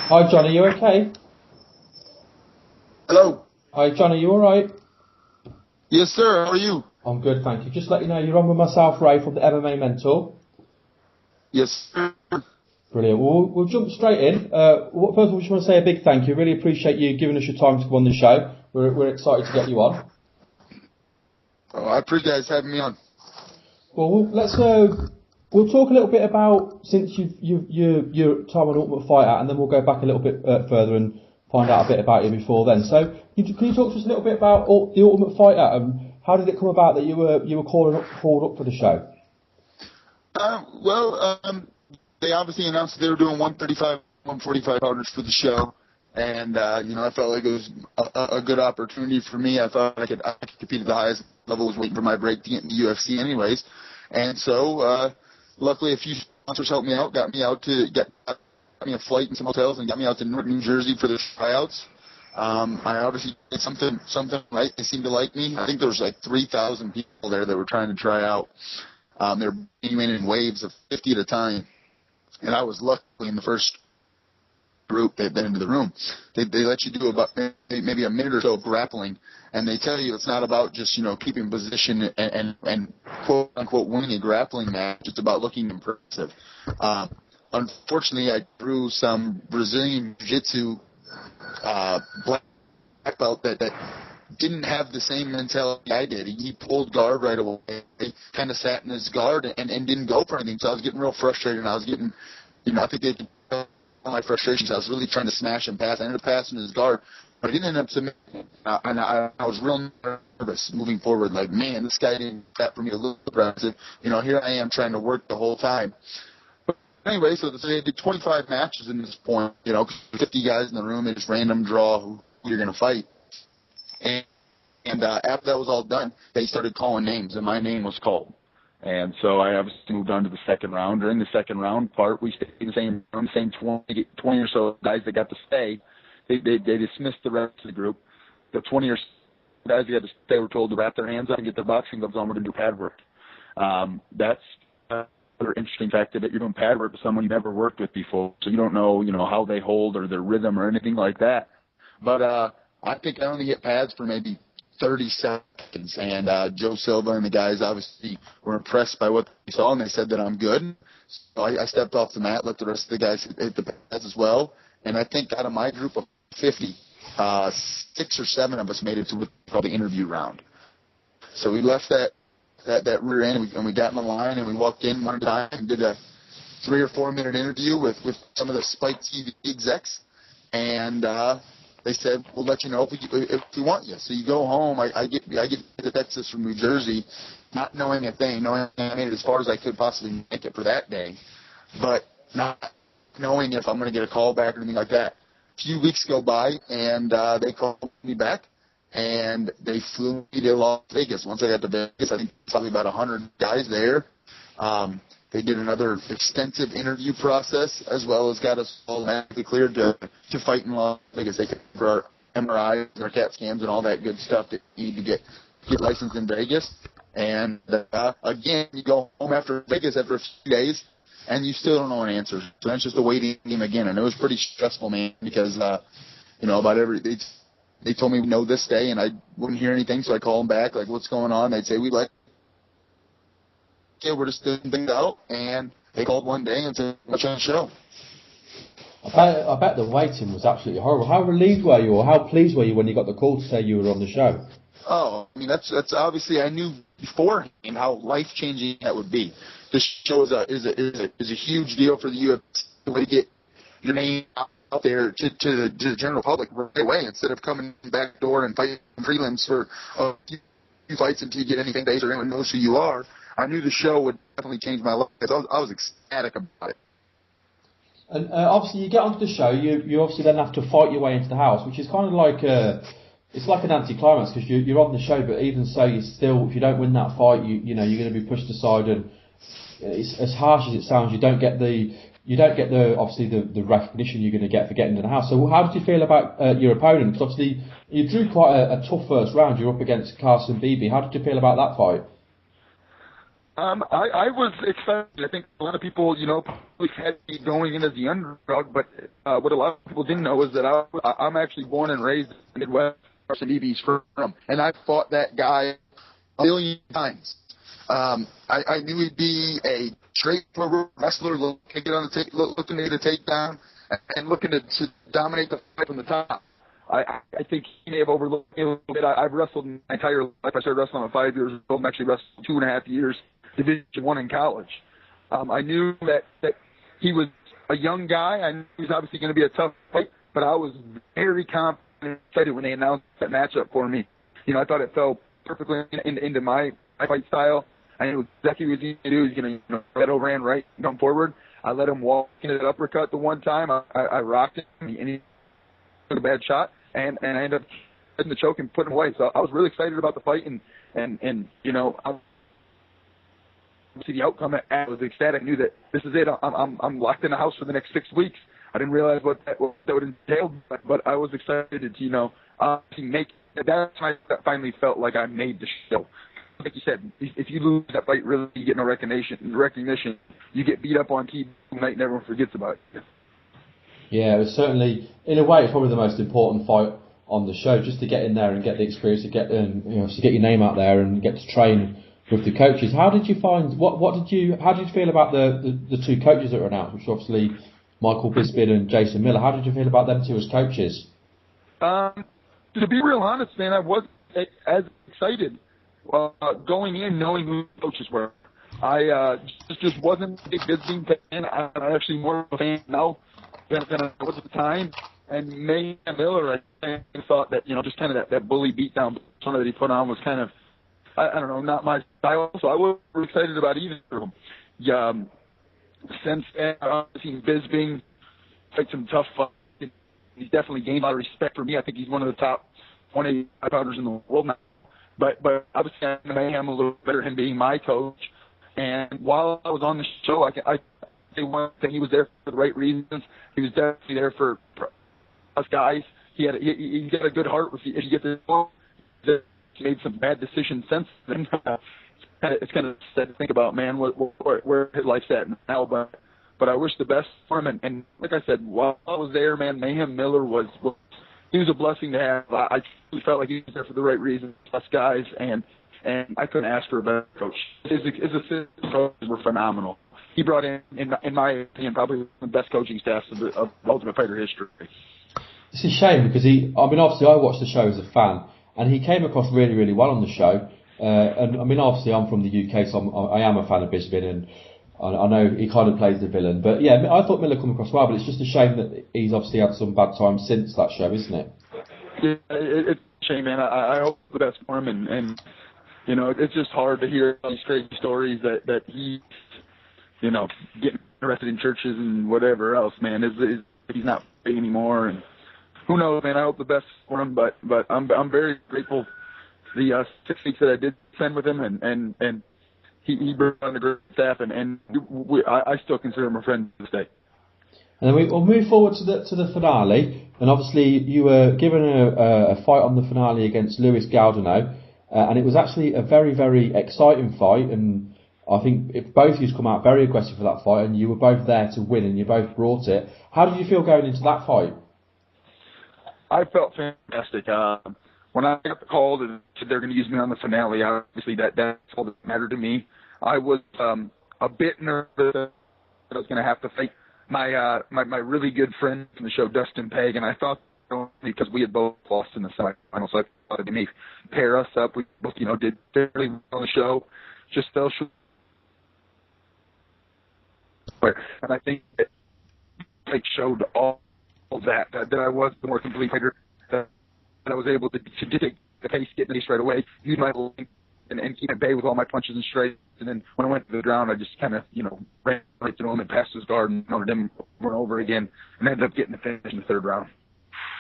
Hi, Johnny, you okay? Hello. Hi, Johnny, you alright? Yes, sir. How are you? I'm good, thank you. Just let you know, you're on with myself, Ray, from the MMA Mental. Yes, sir. Brilliant. We'll jump straight in. First of all, I just want to say a big thank you. Really appreciate you giving us your time to come on the show. We're excited to get you on. Oh, I appreciate you guys having me on. Well, we'll talk a little bit about since your time on Ultimate Fighter, and then we'll go back a little bit further and find out a bit about you before then. So, can you talk to us a little bit about the Ultimate Fighter and how did it come about that you were called up for the show? They obviously announced that they were doing 135, 145 partners for the show, and I felt like it was a good opportunity for me. I thought I could compete at the highest level. Was waiting for my break to get in the UFC, anyways, and so luckily a few sponsors helped me out, got me a flight and some hotels, and got me out to Newark, New Jersey for the tryouts. I obviously did something right. They seemed to like me. I think there was like 3,000 people there that were trying to try out. They were being in waves of 50 at a time. And I was luckily in the first group that into the room. They let you do about maybe a minute or so of grappling, and they tell you it's not about just keeping position and quote unquote winning a grappling match. It's about looking impressive. Unfortunately, I threw some Brazilian Jiu-Jitsu black belt that didn't have the same mentality I did. He pulled guard right away. He kind of sat in his guard and didn't go for anything. So I was getting real frustrated. And I was getting, I think they could tell my frustrations. I was really trying to smash him pass. I ended up passing his guard, but I didn't end up submitting. And I was real nervous moving forward. Like, man, this guy didn't tap for me to look aggressive. Here I am trying to work the whole time. But anyway, so they did 25 matches in this point. 50 guys in the room. They just random draw who you're going to fight. And after that was all done, they started calling names, and my name was called. And so I obviously moved on to the second round. During the second round part, we stayed in the same room, the same 20 or so guys that got to stay. They dismissed the rest of the group. The 20 or so guys that got to stay were told to wrap their hands up and get their boxing gloves on. We're going to do pad work. That's another interesting fact that you're doing pad work with someone you've never worked with before, so you don't know, how they hold or their rhythm or anything like that. But I think I only hit pads for maybe 30 seconds, and Joe Silva and the guys obviously were impressed by what they saw, and they said that I'm good. So I stepped off the mat, let the rest of the guys hit the pads as well, and I think out of my group of 50, 6 or 7 of us made it to what's called the interview round. So we left that rear end, and we got in the line, and we walked in one time and did a 3 or 4 minute interview with some of the Spike TV execs, and they said, we'll let you know if we want you. So you go home. I get to Texas from New Jersey, not knowing a thing, knowing I made it as far as I could possibly make it for that day, but not knowing if I'm going to get a call back or anything like that. A few weeks go by, and they called me back, and they flew me to Las Vegas. Once I got to Vegas, I think probably about 100 guys there. They did another extensive interview process, as well as got us all automatically cleared to fight in Las Vegas. They could for our MRIs and our CAT scans and all that good stuff that you need to get licensed in Vegas. And again, you go home after Vegas after a few days, and you still don't know an answer. So that's just a waiting game again. And it was pretty stressful, man, because they told me no this day, and I wouldn't hear anything. So I called them back, like, what's going on? They'd say, we're just doing things out, and they called one day and said, "What's on the show?" I bet the waiting was absolutely horrible. How relieved were you, or how pleased were you when you got the call to say you were on the show? Oh, I mean, that's obviously, I knew beforehand how life changing that would be. This show is a huge deal for the UFC to get your name out there to the general public right away, instead of coming back door and fighting prelims for a few fights until you get anything base or anyone knows who you are. I knew the show would definitely change my life. I was ecstatic about it. And obviously, you get onto the show. You obviously then have to fight your way into the house, which is kind of like it's like an anticlimax, because you're on the show, but even so, you still, if you don't win that fight, you're going to be pushed aside, and it's as harsh as it sounds. You don't get the obviously the recognition you're going to get for getting into the house. So how did you feel about your opponent? Because obviously you drew quite a tough first round. You're up against Carson Beebe. How did you feel about that fight? I was excited. I think a lot of people, probably had me going in as the underdog, but what a lot of people didn't know is that I'm actually born and raised in the Midwest, Arsenev's from, and I've fought that guy a million times. I knew he'd be a straightforward wrestler looking to get a takedown and looking to dominate the fight from the top. I think he may have overlooked me a little bit. I've wrestled my entire life. I started wrestling at 5 years old and actually wrestled 2.5 years, Division I in college. I knew that he was a young guy. I knew he was obviously going to be a tough fight, but I was very confident and excited when they announced that matchup for me. I thought it fell perfectly into my fight style. I knew exactly what he was going to do. He was going to head over and right and come forward. I let him walk into that uppercut the one time. I rocked him, and he took a bad shot, and I ended up hitting the choke and putting him away. So I was really excited about the fight, and see the outcome. I was ecstatic. I knew that this is it. I'm locked in the house for the next 6 weeks. I didn't realize what that would entail, but I was excited to make. That's when I finally felt like I made the show. Like you said, if you lose that fight, really you get no recognition. You get beat up on TV tonight, and everyone forgets about it. Yeah, it was certainly, in a way, it's probably the most important fight on the show, just to get in there and get the experience, to get your name out there and get to train with the coaches. How did you find? How did you feel about the two coaches that were announced, which were obviously Michael Bisping and Jason Miller? How did you feel about them two as coaches? To be real honest, man, I wasn't as excited going in knowing who the coaches were. I just wasn't a big Bisping fan. I'm actually more of a fan now than I was at the time. And May and Miller, I thought that, just kind of that bully beatdown persona that he put on was kind of, I don't know, not my style. So I wasn't excited about either of them. Since then, I've seen Bisping fight some tough fights. He's definitely gained a lot of respect for me. I think he's one of the top 185 pounders in the world now. But obviously, I'm a little better him being my coach. And while I was on the show, I say one thing: he was there for the right reasons. He was definitely there for us guys. He's got a good heart. If you get the ball, he's made some bad decisions since then. It's kind of sad to think about, man, where his life's at now. But I wish the best for him. And like I said, while I was there, man, Mayhem Miller he was a blessing to have. I truly felt like he was there for the right reasons, us guys, and I couldn't ask for a better coach. His assistant coaches were phenomenal. He brought in my opinion, probably the best coaching staffs of Ultimate Fighter history. It's a shame because obviously I watched the show as a fan, and he came across really, really well on the show. And obviously I'm from the UK, so I am a fan of Bisping, and I know he kind of plays the villain. But yeah, I thought Miller came across well, but it's just a shame that he's obviously had some bad times since that show, isn't it? Yeah, it's a shame, man. I hope the best for him, and it's just hard to hear these crazy stories that he's, getting arrested in churches and whatever else, man. He's not paying anymore, and who knows, man. I hope the best for him, but I'm very grateful the 6 weeks that I did spend with him, and he brought on a great staff, and I still consider him a friend to this day. And then we'll move forward to the finale, and obviously you were given a fight on the finale against Luis Gaudino, and it was actually a very, very exciting fight, and I think both of you come out very aggressive for that fight, and you were both there to win, and you both brought it. How did you feel going into that fight? I felt fantastic. When I got the call that they're going to use me on the finale, obviously that's all that mattered to me. I was a bit nervous that I was going to have to fight my really good friend from the show, Dustin Pegg, and I thought because we had both lost in the semifinals, so I thought it'd be pair us up. We both, did fairly well on the show, just fell short. And I think that it showed all that I was the more complete fighter, that I was able to take the pace, get the pace right away, use my length, and keep at bay with all my punches and straights. And then when I went to the ground, I just kind of, ran right through him and passed his guard and countered him over and over again, and ended up getting the finish in the third round.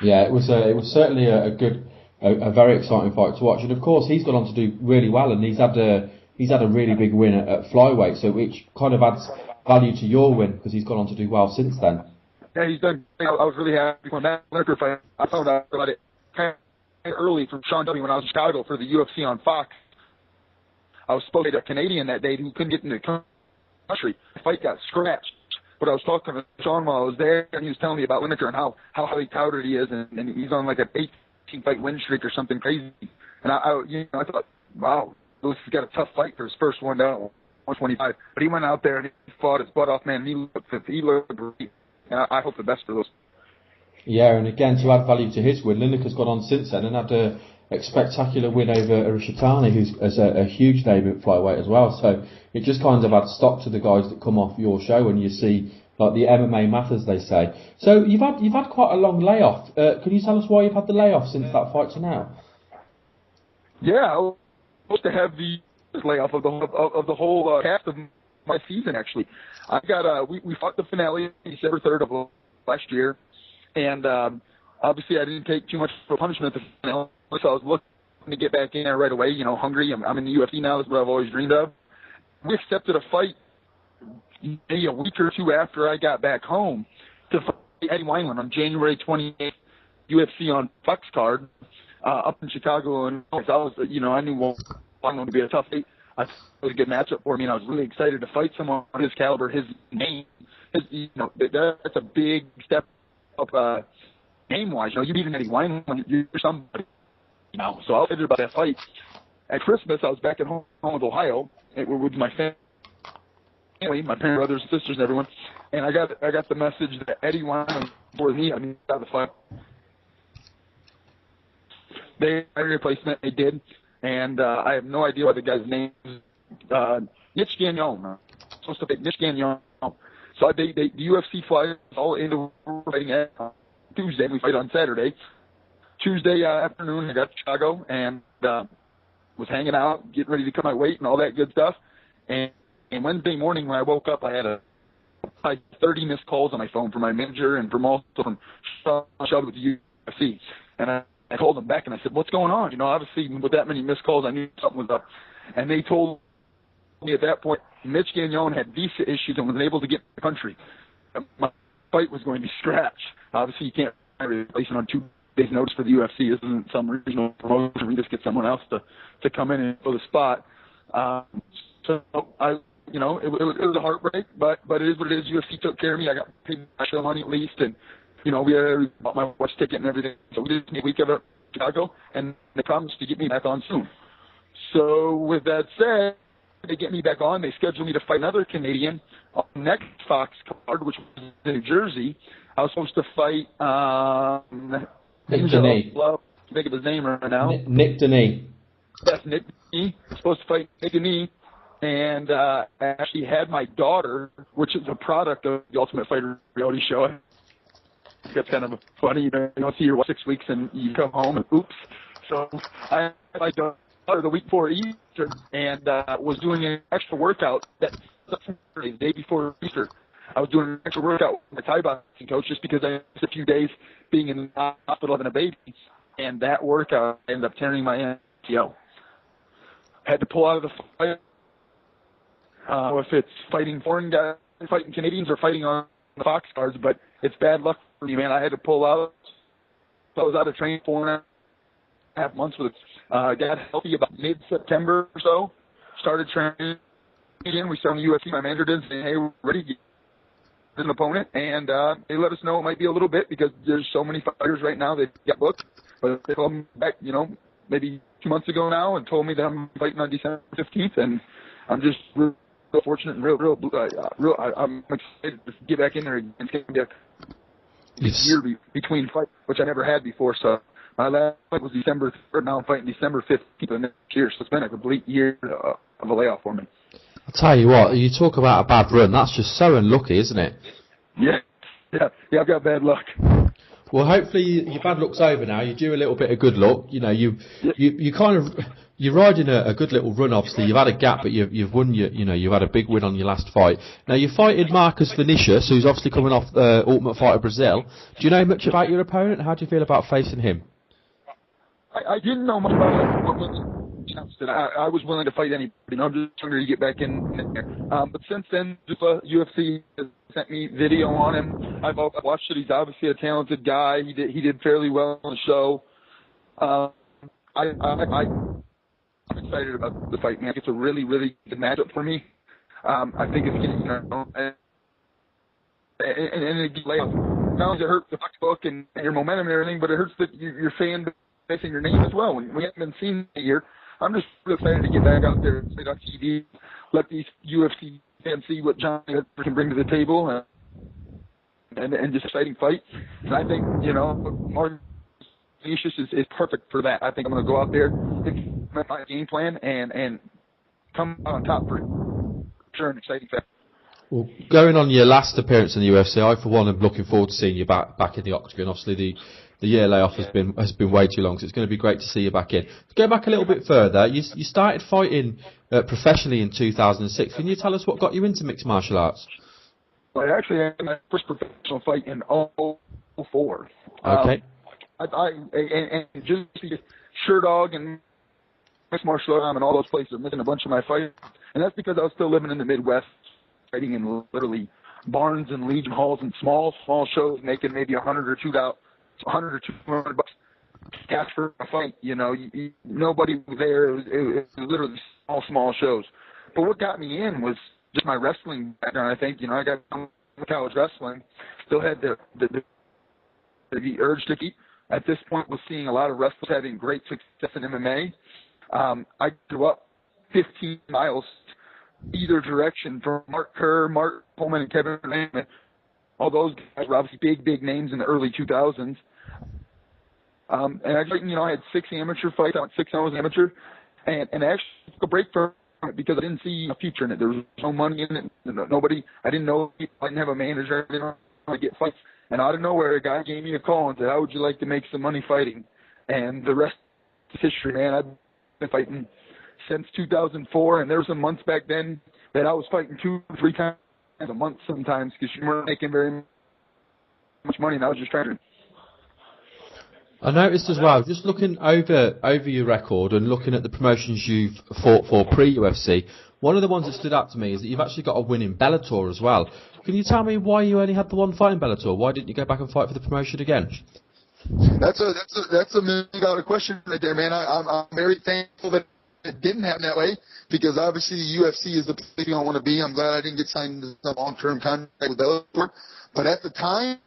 Yeah, it was certainly a very exciting fight to watch. And of course, he's gone on to do really well, and he's had a really big win at flyweight, so which kind of adds value to your win because he's gone on to do well since then. Yeah, he's done. I was really happy when that Liquor fight. I found out about it kind of early from Sean W. when I was in Chicago for the UFC on Fox. I was supposed to be a Canadian that day who couldn't get into the country. The fight got scratched. But I was talking to Sean while I was there, and he was telling me about Lineker and how highly touted he is, and he's on like an 18-fight win streak or something crazy. And I thought, wow, Lewis has got a tough fight for his first one down, 125. But he went out there and he fought his butt off, man. He looked great. And I hope the best for Lewis. Yeah, and again, to add value to his win, Lineker's gone on since then and had a spectacular win over Arishitani, who's a huge name at flyweight as well. So it just kind of adds stock to the guys that come off your show when you see like the MMA matters, they say. So you've had quite a long layoff. Can you tell us why you've had the layoff since that fight to now? Yeah, I was supposed to have the layoff of the whole cast of my season. Actually, I got we fought the finale December 3rd of last year, and obviously I didn't take too much of a punishment at the finale, so I was looking to get back in there right away. You know, hungry. I'm in the UFC now. That's what I've always dreamed of. We accepted a fight maybe a week or two after I got back home to fight Eddie Wineland on January 28th, UFC on Fox card up in Chicago. And I was, I knew Wineland would be a tough fight. I thought it was a good matchup for me, and I was really excited to fight someone on his caliber, his name. That's a big step up name-wise. You know, you beat an Eddie Wineland, you're somebody. So I was excited about that fight. At Christmas, I was back at home with Ohio with my family, my parents, brothers, and sisters, and everyone. And I got the message that Eddie Wineland for me. I mean, out of the fight. They had a replacement. They did, and I have no idea what the guy's name is. Nick Gagnon. I'm supposed to pick Nick Gagnon. So the UFC flies all into fighting at Tuesday. We fight on Saturday. Tuesday afternoon, I got to Chicago and was hanging out, getting ready to cut my weight and all that good stuff. And Wednesday morning when I woke up, I had 30 missed calls on my phone from my manager and from also from Sean with the UFC. And I called them back and I said, "What's going on?" You know, obviously with that many missed calls, I knew something was up. And they told me at that point, Mitch Gagnon had visa issues and was unable to get to the country. My fight was going to be scratched. Obviously, you can't replace it on 2 days' notice for the UFC. This isn't some regional promotion. We just get someone else to come in and fill the spot. So it was a heartbreak, but it is what it is. UFC took care of me. I got paid my show money at least, and we bought my watch ticket and everything. So we did a week of it in Chicago, and they promised to get me back on soon. So with that said, they get me back on. They scheduled me to fight another Canadian on the next Fox card, which was in New Jersey. I was supposed to fight Nick Denis. Think of his name right now. Nick Denis. Yes, Nick Denis. I was supposed to fight Nick Denis. And I actually had my daughter, which is a product of the Ultimate Fighter reality show. That's kind of funny. You don't see her 6 weeks and you come home and oops. So I had my daughter the week before Easter and was doing an extra workout that Saturday, the day before Easter. I was doing an extra workout with my Thai boxing coach just because I missed a few days being in the hospital having a baby. And that workout ended up tearing my MCL. Had to pull out of the fight. If it's fighting foreign guys, fighting Canadians, or fighting on the Fox cards, but it's bad luck for me, man. I had to pull out. So I was out of training 4.5 months with it. Got healthy about mid-September or so. Started training again. We started the UFC. My manager did say, "Hey, we're ready to get an opponent," and they let us know it might be a little bit because there's so many fighters right now that get booked. But they called me back, maybe 2 months ago now, and told me that I'm fighting on December 15th, and I'm just real fortunate and real. I'm excited to get back in there again. It's going to be a year between fights, which I never had before. So my last fight was December 3rd. Now I'm fighting December 15th of next year. So it's been a complete year of a layoff for me. I'll tell you what, you talk about a bad run. That's just so unlucky, isn't it? Yeah, I've got bad luck. Well, hopefully your bad luck's over now. You do a little bit of good luck. You're riding a good little run. Obviously, you've had a gap, but you've won. You've had a big win on your last fight. Now you're fighting Marcus Vinicius, who's obviously coming off Ultimate Fighter Brazil. Do you know much about your opponent? How do you feel about facing him? I didn't know much about him. I was willing to fight anybody. I'm just hungry to get back in there. But since then, just UFC has sent me video on him. I've watched it. He's obviously a talented guy. He did fairly well on the show. I'm excited about the fight, man. It's a really, really good matchup for me. I think it's getting, and it layoff. Not only does it hurt the book and your momentum and everything, but it hurts your fan base and your name as well. When we haven't been seen here, I'm just really excited to get back out there and sit on TV, let these UFC fans see what Johnny Bedford can bring to the table, and just exciting fight. And I think, Martin Vinicius is perfect for that. I think I'm going to go out there, implement my game plan, and come out on top for sure. An exciting fight. Well, going on your last appearance in the UFC, I for one am looking forward to seeing you back in the octagon. Obviously, the year layoff has been way too long, so it's going to be great to see you back in. To go back a little bit further, you started fighting professionally in 2006. Can you tell us what got you into mixed martial arts? Well, I actually had my first professional fight in 2004. Okay. And just the Sherdog and mixed martial arts and all those places are missing a bunch of my fights, and that's because I was still living in the Midwest, fighting in literally barns and Legion halls and small shows, making maybe $100 or $200 bucks cash for a fight. Nobody was there. It was literally small shows. But what got me in was just my wrestling background. I think I got into college wrestling, still had the urge to keep. At this point, was seeing a lot of wrestlers having great success in MMA. I grew up 15 miles either direction from Mark Kerr, Mark Pullman, and Kevin Lehman. All those guys were obviously big names in the early 2000s. And I had 6 amateur fights. I went 6 hours amateur, and I actually took a break from it because I didn't see a future in it. There was no money in it. I didn't know. I didn't have a manager. I didn't know how to get fights. And out of nowhere, a guy gave me a call and said, "How would you like to make some money fighting?" And the rest is history, man. I've been fighting since 2004, and there were some months back then that I was fighting 2 or 3 times a month sometimes because you weren't making very much money, and I was just trying to. I noticed as well, just looking over your record and looking at the promotions you've fought for pre-UFC, one of the ones that stood out to me is that you've actually got a win in Bellator as well. Can you tell me why you only had the one fight in Bellator? Why didn't you go back and fight for the promotion again? That's a $1 million question right there, man. I'm very thankful that it didn't happen that way, because obviously the UFC is the place you don't want to be. I'm glad I didn't get signed into a long-term contract with Bellator. But at the time,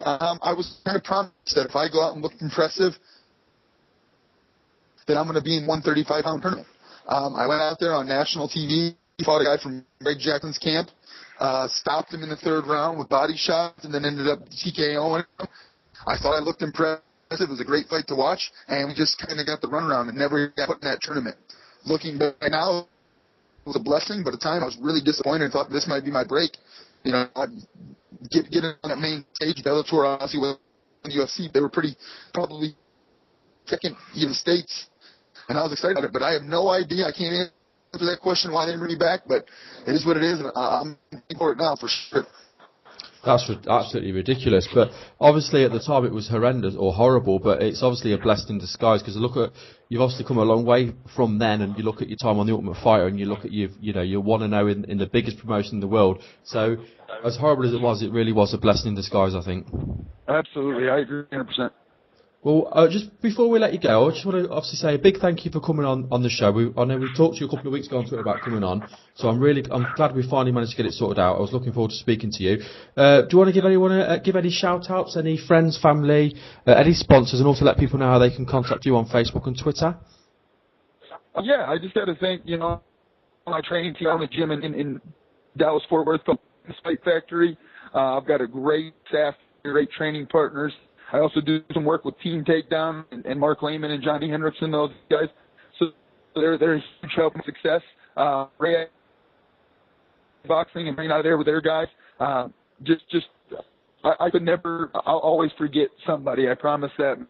I was kind of promised that if I go out and look impressive, that I'm going to be in 135-pound tournament. I went out there on national TV, fought a guy from Greg Jackson's camp, stopped him in the 3rd round with body shots, and then ended up TKOing him. I thought I looked impressive. It was a great fight to watch, and we just kind of got the runaround and never got put in that tournament. Looking back now, it was a blessing, but at the time I was really disappointed and thought this might be my break. I'd get on that main stage. Bellator, obviously, with the UFC, they were probably second, even states, and I was excited about it. But I have no idea. I can't answer that question why they didn't bring me back, but it is what it is, and I'm looking for it now for sure. That's absolutely ridiculous. But obviously at the time it was horrendous or horrible, but it's obviously a blessing in disguise, because you've obviously come a long way from then, and you look at your time on The Ultimate Fighter and you look at you're 1-0 in the biggest promotion in the world. So as horrible as it really was a blessing in disguise, I think. Absolutely, I agree 100%. Well, just before we let you go, I just want to obviously say a big thank you for coming on the show. I know we talked to you a couple of weeks ago on Twitter about coming on, so I'm glad we finally managed to get it sorted out. I was looking forward to speaking to you. Do you want to give any shout-outs, any friends, family, any sponsors, and also let people know how they can contact you on Facebook and Twitter? Yeah, I just got to thank, my training team. I'm a gym in Dallas-Fort Worth called Fight Factory. I've got a great staff, great training partners. I also do some work with Team Takedown and Mark Lehman and Johnny Hendrickson, those guys. So they're a huge help and success. Ray Boxing and being out of there with their guys. I could never, I'll always forget somebody. I promise that. And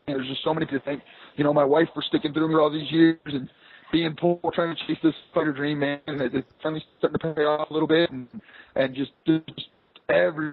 there's just so many to thank. My wife for sticking through me all these years and being poor, trying to chase this fighter dream, man. And it's finally starting to pay off a little bit. And just every